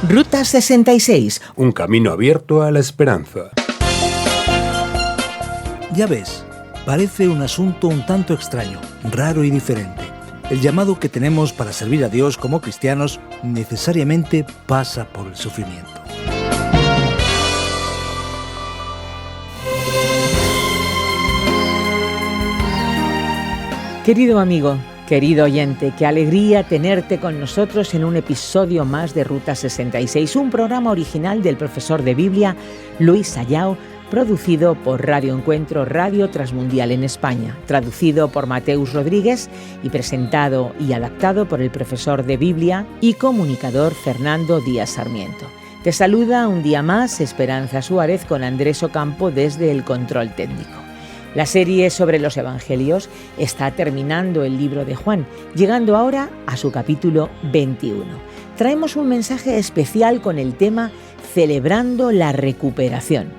Ruta 66. Un camino abierto a la esperanza. Ya ves, parece un asunto un tanto extraño, raro y diferente. El llamado que tenemos para servir a Dios como cristianos necesariamente pasa por el sufrimiento. Querido amigo, querido oyente, qué alegría tenerte con nosotros en un episodio más de Ruta 66, un programa original del profesor de Biblia Luis Sayao, producido por Radio Encuentro, Radio Transmundial en España, traducido por Mateus Rodríguez y presentado y adaptado por el profesor de Biblia y comunicador Fernando Díaz Sarmiento. Te saluda un día más Esperanza Suárez con Andrés Ocampo desde el control técnico. La serie sobre los evangelios está terminando el libro de Juan, llegando ahora a su capítulo 21. Traemos un mensaje especial con el tema Celebrando la recuperación.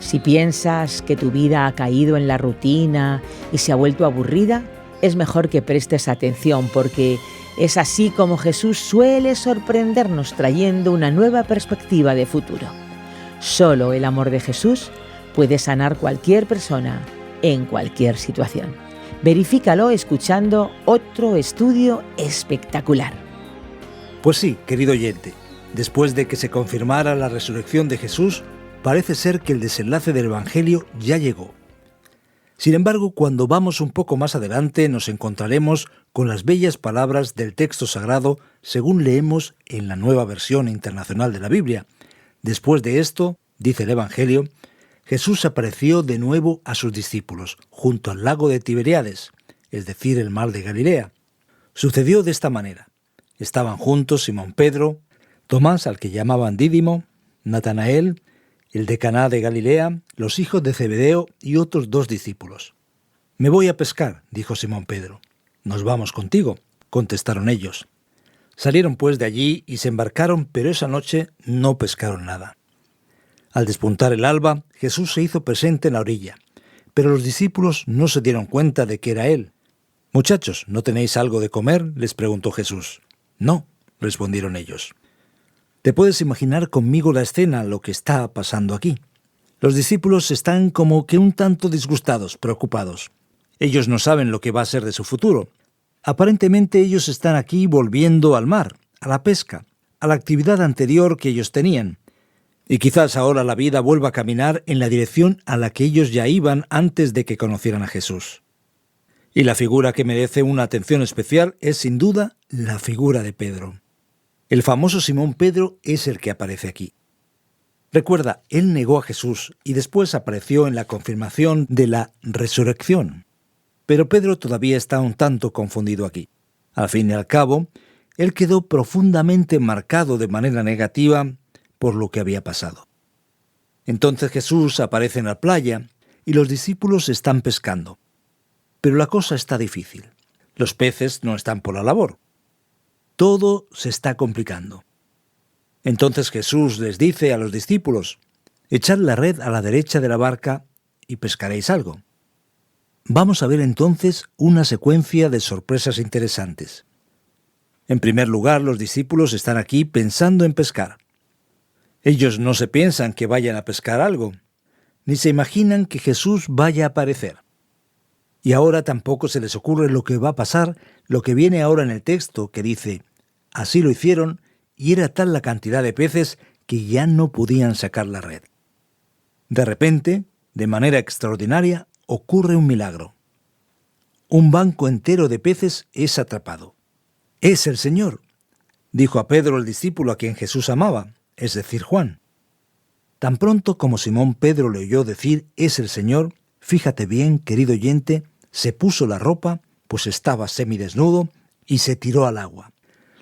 Si piensas que tu vida ha caído en la rutina y se ha vuelto aburrida, es mejor que prestes atención porque es así como Jesús suele sorprendernos trayendo una nueva perspectiva de futuro. Solo el amor de Jesús puede sanar cualquier persona en cualquier situación. Verifícalo escuchando otro estudio espectacular. Pues sí, querido oyente, después de que se confirmara la resurrección de Jesús, parece ser que el desenlace del Evangelio ya llegó. Sin embargo, cuando vamos un poco más adelante nos encontraremos con las bellas palabras del texto sagrado según leemos en la Nueva Versión Internacional de la Biblia. Después de esto, dice el Evangelio, Jesús apareció de nuevo a sus discípulos, junto al lago de Tiberíades, es decir, el mar de Galilea. Sucedió de esta manera. Estaban juntos Simón Pedro, Tomás, al que llamaban Dídimo, Natanael, el de Caná de Galilea, los hijos de Zebedeo y otros 2 discípulos. «Me voy a pescar», dijo Simón Pedro. «Nos vamos contigo», contestaron ellos. Salieron pues de allí y se embarcaron, pero esa noche no pescaron nada. Al despuntar el alba, Jesús se hizo presente en la orilla, pero los discípulos no se dieron cuenta de que era Él. «Muchachos, ¿no tenéis algo de comer?», les preguntó Jesús. «No», respondieron ellos. Te puedes imaginar conmigo la escena, lo que está pasando aquí. Los discípulos están como que un tanto disgustados, preocupados. Ellos no saben lo que va a ser de su futuro. Aparentemente ellos están aquí volviendo al mar, a la pesca, a la actividad anterior que ellos tenían. Y quizás ahora la vida vuelva a caminar en la dirección a la que ellos ya iban antes de que conocieran a Jesús. Y la figura que merece una atención especial es sin duda la figura de Pedro. El famoso Simón Pedro es el que aparece aquí. Recuerda, él negó a Jesús y después apareció en la confirmación de la resurrección. Pero Pedro todavía está un tanto confundido aquí. Al fin y al cabo, él quedó profundamente marcado de manera negativa por lo que había pasado. Entonces Jesús aparece en la playa y los discípulos están pescando. Pero la cosa está difícil. Los peces no están por la labor. Todo se está complicando. Entonces Jesús les dice a los discípulos, «Echad la red a la derecha de la barca y pescaréis algo». Vamos a ver entonces una secuencia de sorpresas interesantes. En primer lugar, los discípulos están aquí pensando en pescar. Ellos no se piensan que vayan a pescar algo, ni se imaginan que Jesús vaya a aparecer. Y ahora tampoco se les ocurre lo que va a pasar, lo que viene ahora en el texto que dice, «Así lo hicieron, y era tal la cantidad de peces que ya no podían sacar la red». De repente, de manera extraordinaria, ocurre un milagro. Un banco entero de peces es atrapado. «Es el Señor», dijo a Pedro el discípulo a quien Jesús amaba, es decir, Juan. Tan pronto como Simón Pedro le oyó decir «es el Señor», fíjate bien, querido oyente, se puso la ropa, pues estaba semidesnudo, y se tiró al agua.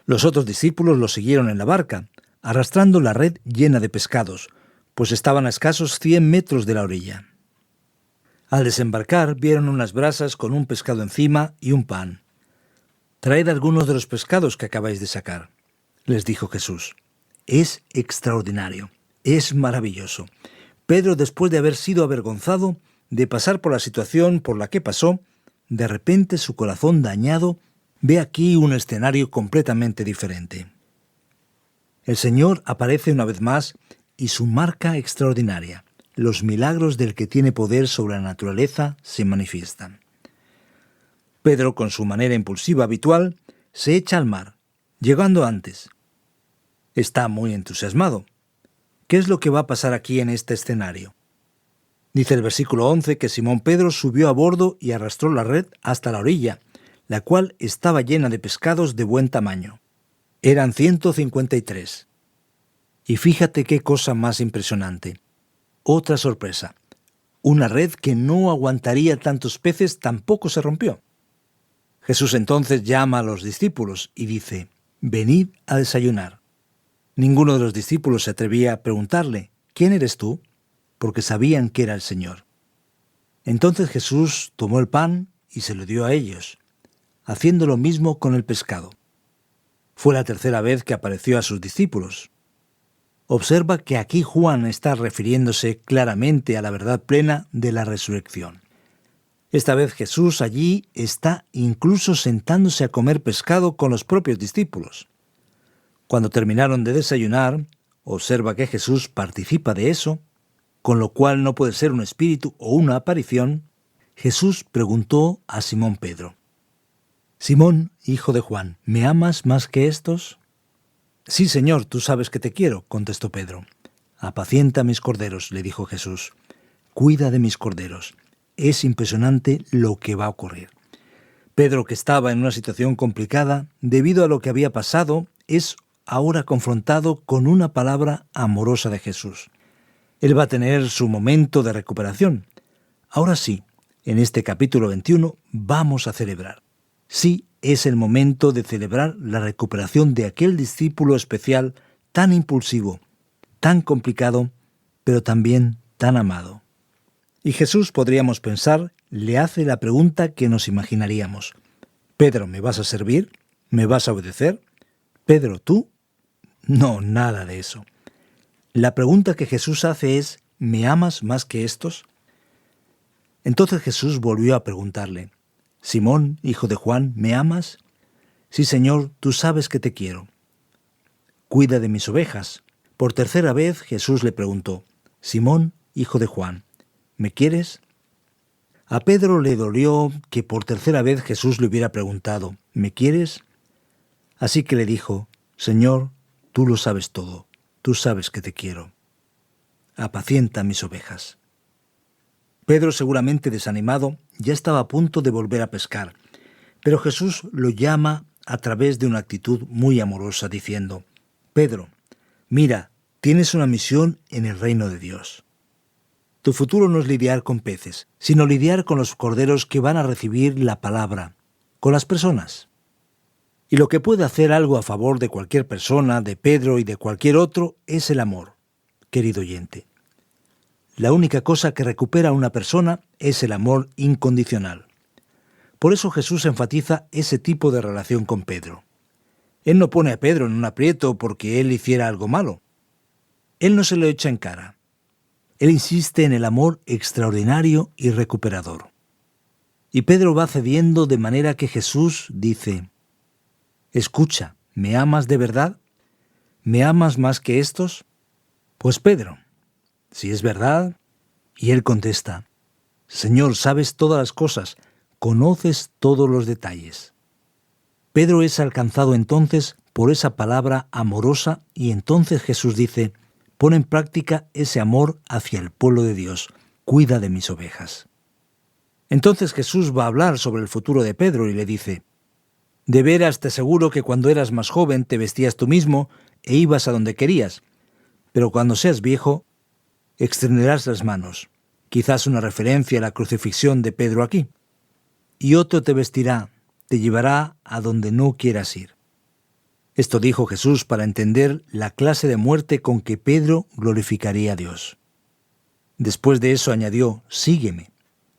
Los otros discípulos lo siguieron en la barca, arrastrando la red llena de pescados, pues estaban a escasos 100 metros de la orilla. Al desembarcar vieron unas brasas con un pescado encima y un pan. «Traed algunos de los pescados que acabáis de sacar», les dijo Jesús. Es extraordinario, es maravilloso. Pedro, después de haber sido avergonzado, de pasar por la situación por la que pasó, de repente su corazón dañado ve aquí un escenario completamente diferente. El Señor aparece una vez más y su marca extraordinaria. Los milagros del que tiene poder sobre la naturaleza se manifiestan. Pedro, con su manera impulsiva habitual, se echa al mar, llegando antes. Está muy entusiasmado. ¿Qué es lo que va a pasar aquí en este escenario? Dice el versículo 11 que Simón Pedro subió a bordo y arrastró la red hasta la orilla, la cual estaba llena de pescados de buen tamaño. Eran 153. Y fíjate qué cosa más impresionante. Otra sorpresa. Una red que no aguantaría tantos peces tampoco se rompió. Jesús entonces llama a los discípulos y dice: «Venid a desayunar». Ninguno de los discípulos se atrevía a preguntarle: «¿Quién eres tú?», porque sabían que era el Señor. Entonces Jesús tomó el pan y se lo dio a ellos, haciendo lo mismo con el pescado. Fue la tercera vez que apareció a sus discípulos. Observa que aquí Juan está refiriéndose claramente a la verdad plena de la resurrección. Esta vez Jesús allí está incluso sentándose a comer pescado con los propios discípulos. Cuando terminaron de desayunar, observa que Jesús participa de eso, con lo cual no puede ser un espíritu o una aparición. Jesús preguntó a Simón Pedro: «Simón, hijo de Juan, ¿me amas más que estos?». «Sí, Señor, tú sabes que te quiero», contestó Pedro. «Apacienta mis corderos», le dijo Jesús. «Cuida de mis corderos». Es impresionante lo que va a ocurrir. Pedro, que estaba en una situación complicada debido a lo que había pasado, es ahora confrontado con una palabra amorosa de Jesús. Él va a tener su momento de recuperación. Ahora sí, en este capítulo 21 vamos a celebrar. Sí, es el momento de celebrar la recuperación de aquel discípulo especial tan impulsivo, tan complicado, pero también tan amado. Y Jesús, podríamos pensar, le hace la pregunta que nos imaginaríamos: «Pedro, ¿me vas a servir? ¿Me vas a obedecer? Pedro, ¿tú?». No, nada de eso. La pregunta que Jesús hace es: ¿me amas más que estos? Entonces Jesús volvió a preguntarle: «Simón, hijo de Juan, ¿me amas?». «Sí, Señor, tú sabes que te quiero». «Cuida de mis ovejas». Por tercera vez Jesús le preguntó: «Simón, hijo de Juan, ¿me quieres?». A Pedro le dolió que por tercera vez Jesús le hubiera preguntado: «¿Me quieres?». Así que le dijo: «Señor, tú lo sabes todo, tú sabes que te quiero. Apacienta mis ovejas». Pedro, seguramente desanimado, ya estaba a punto de volver a pescar, pero Jesús lo llama a través de una actitud muy amorosa, diciendo: «Pedro, mira, tienes una misión en el reino de Dios. Tu futuro no es lidiar con peces, sino lidiar con los corderos que van a recibir la palabra, con las personas». Y lo que puede hacer algo a favor de cualquier persona, de Pedro y de cualquier otro, es el amor, querido oyente. La única cosa que recupera a una persona es el amor incondicional. Por eso Jesús enfatiza ese tipo de relación con Pedro. Él no pone a Pedro en un aprieto porque él hiciera algo malo. Él no se lo echa en cara. Él insiste en el amor extraordinario y recuperador. Y Pedro va cediendo de manera que Jesús dice: «Escucha, ¿me amas de verdad? ¿Me amas más que estos?». Pues Pedro, si es verdad, y él contesta: «Señor, sabes todas las cosas, conoces todos los detalles». Pedro es alcanzado entonces por esa palabra amorosa y entonces Jesús dice: «Pon en práctica ese amor hacia el pueblo de Dios, cuida de mis ovejas». Entonces Jesús va a hablar sobre el futuro de Pedro y le dice: «De veras te aseguro que cuando eras más joven te vestías tú mismo e ibas a donde querías, pero cuando seas viejo extenderás las manos». Quizás una referencia a la crucifixión de Pedro aquí. «Y otro te vestirá, te llevará a donde no quieras ir». Esto dijo Jesús para entender la clase de muerte con que Pedro glorificaría a Dios. Después de eso añadió: «Sígueme».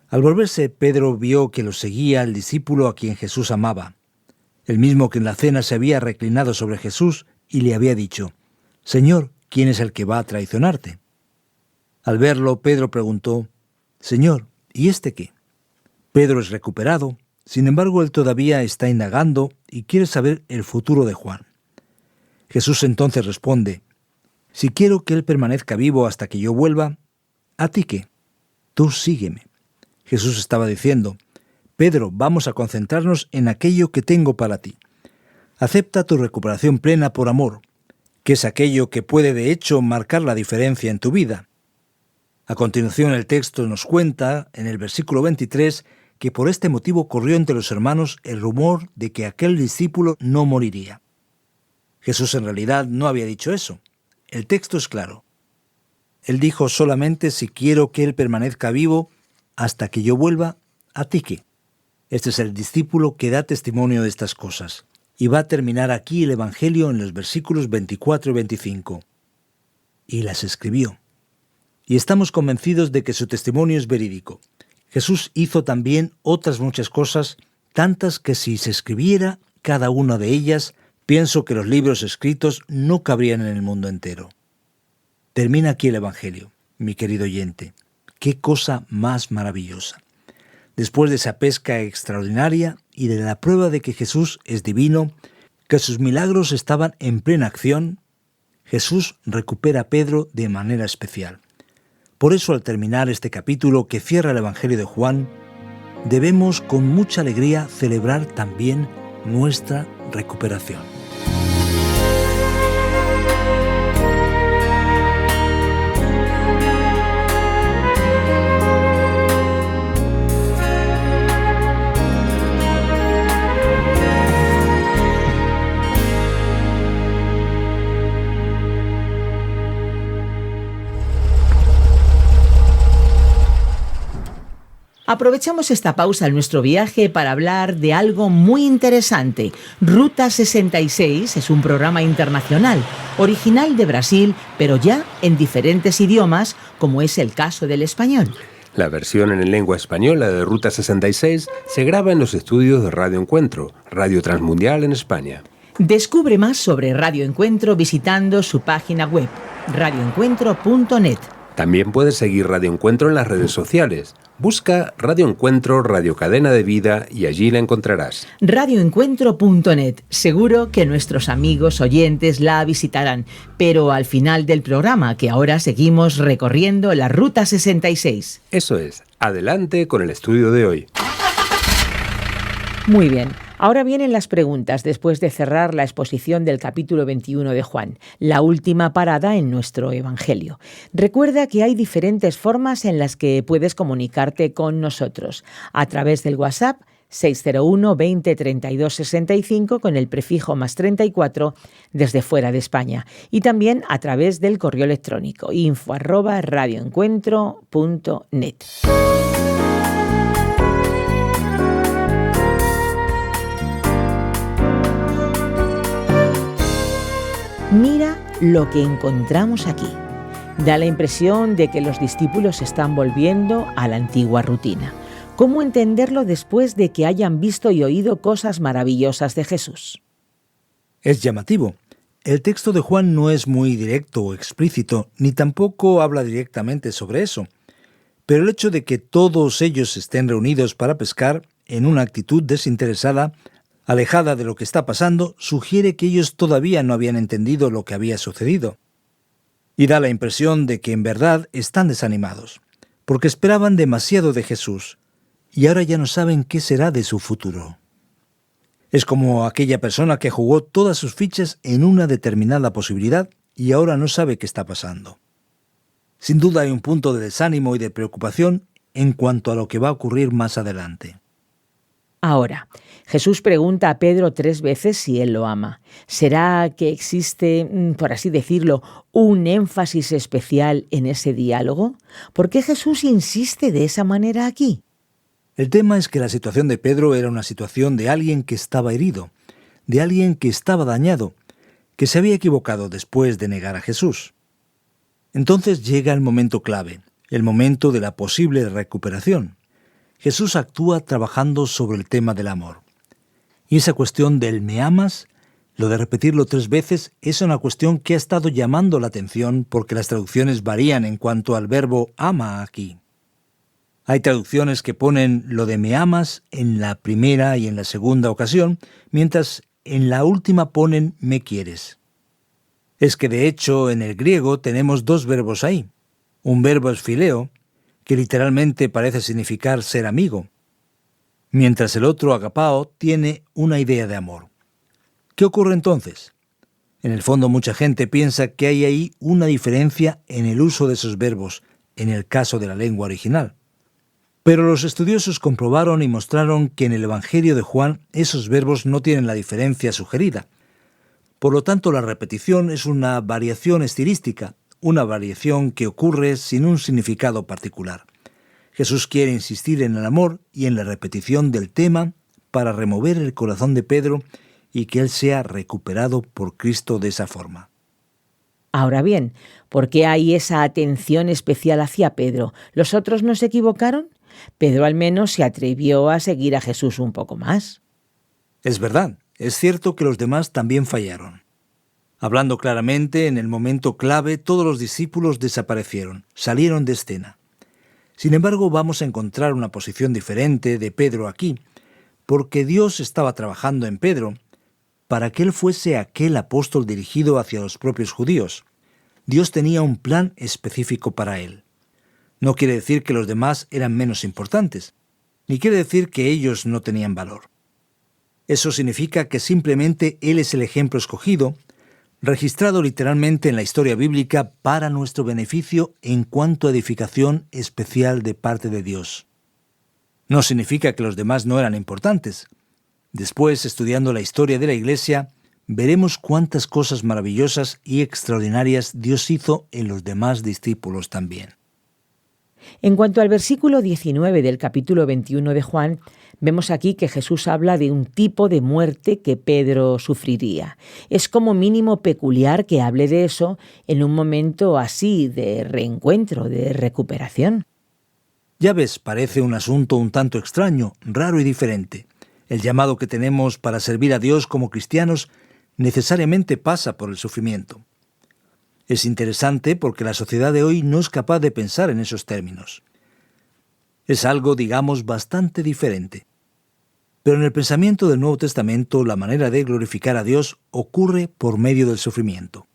Al volverse, Pedro vio que lo seguía el discípulo a quien Jesús amaba, el mismo que en la cena se había reclinado sobre Jesús y le había dicho: «Señor, ¿quién es el que va a traicionarte?». Al verlo, Pedro preguntó: «Señor, ¿y este qué?». Pedro es recuperado, sin embargo él todavía está indagando y quiere saber el futuro de Juan. Jesús entonces responde: si quiero que Él permanezca vivo hasta que yo vuelva, ¿a ti qué? Tú sígueme. Jesús estaba diciendo: Pedro, vamos a concentrarnos en aquello que tengo para ti. Acepta tu recuperación plena por amor, que es aquello que puede de hecho marcar la diferencia en tu vida. A continuación el texto nos cuenta, en el versículo 23, que por este motivo corrió entre los hermanos el rumor de que aquel discípulo no moriría. Jesús en realidad no había dicho eso. El texto es claro. Él dijo solamente: si quiero que Él permanezca vivo hasta que yo vuelva, ¿a ti qué? Este es el discípulo que da testimonio de estas cosas. Y va a terminar aquí el Evangelio en los versículos 24 y 25. Y las escribió. Y estamos convencidos de que su testimonio es verídico. Jesús hizo también otras muchas cosas, tantas que si se escribiera cada una de ellas, pienso que los libros escritos no cabrían en el mundo entero. Termina aquí el Evangelio, mi querido oyente. ¡Qué cosa más maravillosa! Después de esa pesca extraordinaria y de la prueba de que Jesús es divino, que sus milagros estaban en plena acción, Jesús recupera a Pedro de manera especial. Por eso, al terminar este capítulo que cierra el Evangelio de Juan, debemos con mucha alegría celebrar también nuestra recuperación. Aprovechamos esta pausa en nuestro viaje para hablar de algo muy interesante. Ruta 66 es un programa internacional, original de Brasil, pero ya en diferentes idiomas, como es el caso del español. La versión en lengua española de Ruta 66 se graba en los estudios de Radio Encuentro, Radio Transmundial en España. Descubre más sobre Radio Encuentro visitando su página web, radioencuentro.net. También puedes seguir Radio Encuentro en las redes sociales. Busca Radio Encuentro, Radio Cadena de Vida y allí la encontrarás. Radioencuentro.net. Seguro que nuestros amigos oyentes la visitarán, pero al final del programa, que ahora seguimos recorriendo la Ruta 66. Eso es. Adelante con el estudio de hoy. Muy bien. Ahora vienen las preguntas después de cerrar la exposición del capítulo 21 de Juan, la última parada en nuestro Evangelio. Recuerda que hay diferentes formas en las que puedes comunicarte con nosotros. A través del WhatsApp 601 20 32 65 con el prefijo +34 desde fuera de España. Y también a través del correo electrónico info@radioencuentro.net. Mira lo que encontramos aquí. Da la impresión de que los discípulos están volviendo a la antigua rutina. ¿Cómo entenderlo después de que hayan visto y oído cosas maravillosas de Jesús? Es llamativo. El texto de Juan no es muy directo o explícito, ni tampoco habla directamente sobre eso. Pero el hecho de que todos ellos estén reunidos para pescar en una actitud desinteresada, alejada de lo que está pasando, sugiere que ellos todavía no habían entendido lo que había sucedido. Y da la impresión de que en verdad están desanimados, porque esperaban demasiado de Jesús, y ahora ya no saben qué será de su futuro. Es como aquella persona que jugó todas sus fichas en una determinada posibilidad y ahora no sabe qué está pasando. Sin duda hay un punto de desánimo y de preocupación en cuanto a lo que va a ocurrir más adelante. Ahora, Jesús pregunta a Pedro 3 veces si él lo ama. ¿Será que existe, por así decirlo, un énfasis especial en ese diálogo? ¿Por qué Jesús insiste de esa manera aquí? El tema es que la situación de Pedro era una situación de alguien que estaba herido, de alguien que estaba dañado, que se había equivocado después de negar a Jesús. Entonces llega el momento clave, el momento de la posible recuperación. Jesús actúa trabajando sobre el tema del amor. Y esa cuestión del ¿me amas?, lo de repetirlo 3 veces, es una cuestión que ha estado llamando la atención porque las traducciones varían en cuanto al verbo ama aquí. Hay traducciones que ponen lo de ¿me amas?, en la primera y en la segunda ocasión, mientras en la última ponen ¿me quieres?. Es que de hecho en el griego tenemos dos verbos ahí. Un verbo es phileo, que literalmente parece significar ser amigo, mientras el otro, agapao, tiene una idea de amor. ¿Qué ocurre entonces? En el fondo mucha gente piensa que hay ahí una diferencia en el uso de esos verbos, en el caso de la lengua original. Pero los estudiosos comprobaron y mostraron que en el Evangelio de Juan esos verbos no tienen la diferencia sugerida. Por lo tanto, la repetición es una variación estilística, una variación que ocurre sin un significado particular. Jesús quiere insistir en el amor y en la repetición del tema para remover el corazón de Pedro y que él sea recuperado por Cristo de esa forma. Ahora bien, ¿por qué hay esa atención especial hacia Pedro? ¿Los otros no se equivocaron? Pedro al menos se atrevió a seguir a Jesús un poco más. Es verdad, es cierto que los demás también fallaron. Hablando claramente, en el momento clave todos los discípulos desaparecieron, salieron de escena. Sin embargo, vamos a encontrar una posición diferente de Pedro aquí, porque Dios estaba trabajando en Pedro para que él fuese aquel apóstol dirigido hacia los propios judíos. Dios tenía un plan específico para él. No quiere decir que los demás eran menos importantes, ni quiere decir que ellos no tenían valor. Eso significa que simplemente él es el ejemplo escogido, registrado literalmente en la historia bíblica para nuestro beneficio en cuanto a edificación especial de parte de Dios. No significa que los demás no eran importantes. Después, estudiando la historia de la Iglesia, veremos cuántas cosas maravillosas y extraordinarias Dios hizo en los demás discípulos también. En cuanto al versículo 19 del capítulo 21 de Juan, vemos aquí que Jesús habla de un tipo de muerte que Pedro sufriría. Es como mínimo peculiar que hable de eso en un momento así de reencuentro, de recuperación. Ya ves, parece un asunto un tanto extraño, raro y diferente. El llamado que tenemos para servir a Dios como cristianos necesariamente pasa por el sufrimiento. Es interesante porque la sociedad de hoy no es capaz de pensar en esos términos. Es algo, digamos, bastante diferente. Pero en el pensamiento del Nuevo Testamento, la manera de glorificar a Dios ocurre por medio del sufrimiento.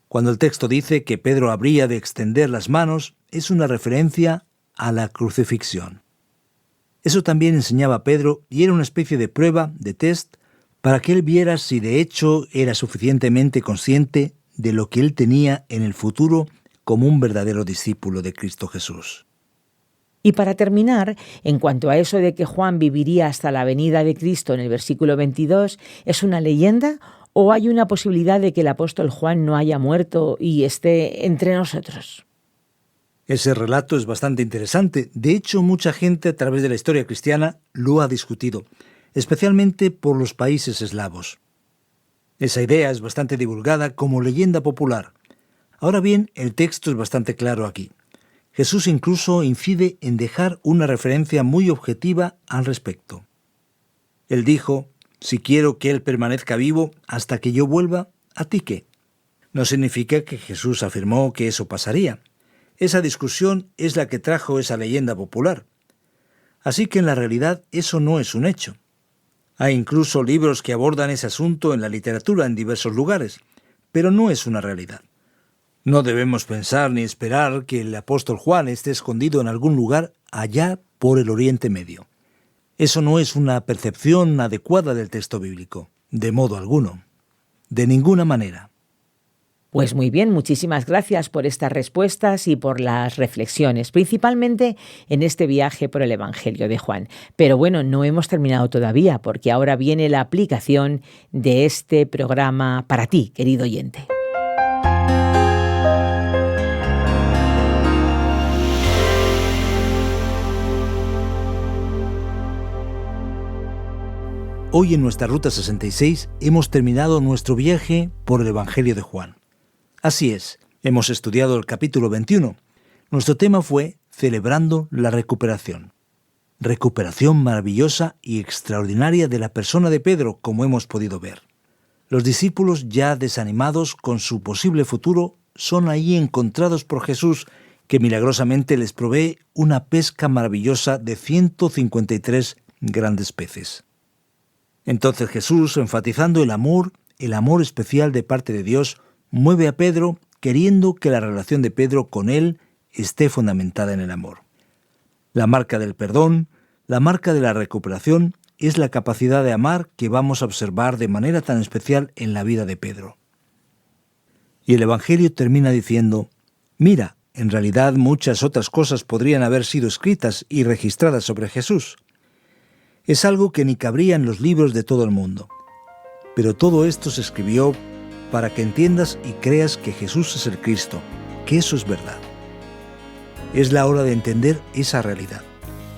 Cuando el texto dice que Pedro habría de extender las manos, es una referencia a la crucifixión. Eso también enseñaba Pedro y era una especie de prueba, de test, para que él viera si de hecho era suficientemente consciente de lo que él tenía en el futuro como un verdadero discípulo de Cristo Jesús. Y para terminar, en cuanto a eso de que Juan viviría hasta la venida de Cristo en el versículo 22, ¿es una leyenda o hay una posibilidad de que el apóstol Juan no haya muerto y esté entre nosotros? Ese relato es bastante interesante. De hecho, mucha gente a través de la historia cristiana lo ha discutido, especialmente por los países eslavos. Esa idea es bastante divulgada como leyenda popular. Ahora bien, el texto es bastante claro aquí. Jesús incluso incide en dejar una referencia muy objetiva al respecto. Él dijo, si quiero que Él permanezca vivo hasta que yo vuelva, ¿a ti qué? No significa que Jesús afirmó que eso pasaría. Esa discusión es la que trajo esa leyenda popular. Así que en la realidad eso no es un hecho. Hay incluso libros que abordan ese asunto en la literatura en diversos lugares, pero no es una realidad. No debemos pensar ni esperar que el apóstol Juan esté escondido en algún lugar allá por el Oriente Medio. Eso no es una percepción adecuada del texto bíblico, de modo alguno, de ninguna manera. Pues muy bien, muchísimas gracias por estas respuestas y por las reflexiones, principalmente en este viaje por el Evangelio de Juan. Pero bueno, no hemos terminado todavía, porque ahora viene la aplicación de este programa para ti, querido oyente. Hoy en nuestra Ruta 66 hemos terminado nuestro viaje por el Evangelio de Juan. Así es, hemos estudiado el capítulo 21. Nuestro tema fue Celebrando la recuperación. Recuperación maravillosa y extraordinaria de la persona de Pedro, como hemos podido ver. Los discípulos, ya desanimados con su posible futuro, son ahí encontrados por Jesús, que milagrosamente les provee una pesca maravillosa de 153 grandes peces. Entonces Jesús, enfatizando el amor especial de parte de Dios, mueve a Pedro queriendo que la relación de Pedro con él esté fundamentada en el amor. La marca del perdón, la marca de la recuperación, es la capacidad de amar que vamos a observar de manera tan especial en la vida de Pedro. Y el Evangelio termina diciendo: mira, en realidad muchas otras cosas podrían haber sido escritas y registradas sobre Jesús. Es algo que ni cabría en los libros de todo el mundo. Pero todo esto se escribió para que entiendas y creas que Jesús es el Cristo, que eso es verdad. Es la hora de entender esa realidad,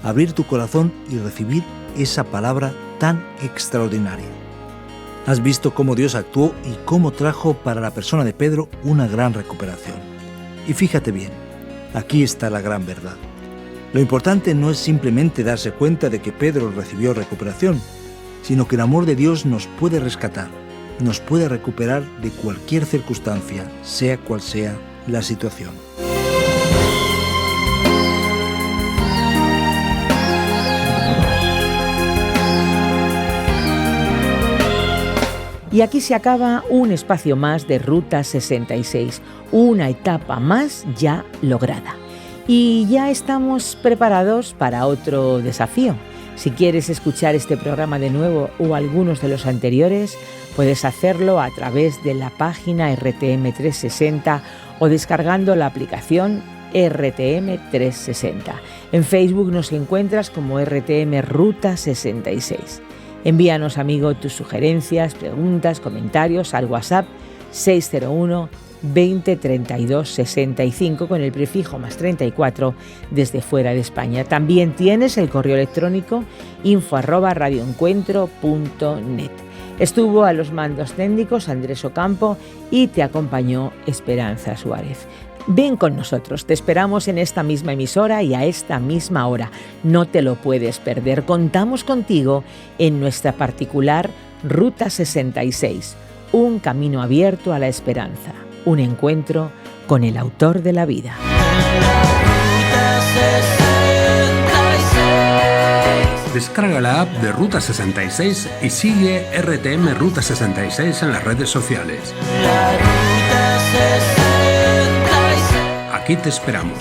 abrir tu corazón y recibir esa palabra tan extraordinaria. Has visto cómo Dios actuó y cómo trajo para la persona de Pedro una gran recuperación. Y fíjate bien, aquí está la gran verdad. Lo importante no es simplemente darse cuenta de que Pedro recibió recuperación, sino que el amor de Dios nos puede rescatar, nos puede recuperar de cualquier circunstancia, sea cual sea la situación. Y aquí se acaba un espacio más de Ruta 66, una etapa más ya lograda. Y ya estamos preparados para otro desafío. Si quieres escuchar este programa de nuevo o algunos de los anteriores, puedes hacerlo a través de la página RTM360 o descargando la aplicación RTM360. En Facebook nos encuentras como RTM Ruta 66. Envíanos, amigo, tus sugerencias, preguntas, comentarios al WhatsApp 601 20 32 65 con el prefijo +34 desde fuera de España. También tienes el correo electrónico info@radioencuentro.net. Estuvo a los mandos técnicos Andrés Ocampo y te acompañó Esperanza Suárez. Ven con nosotros, te esperamos en esta misma emisora y a esta misma hora. No te lo puedes perder. Contamos contigo en nuestra particular Ruta 66, un camino abierto a la esperanza, un encuentro con el autor de la vida. Descarga la app de Ruta 66 y sigue RTM Ruta 66 en las redes sociales. Aquí te esperamos.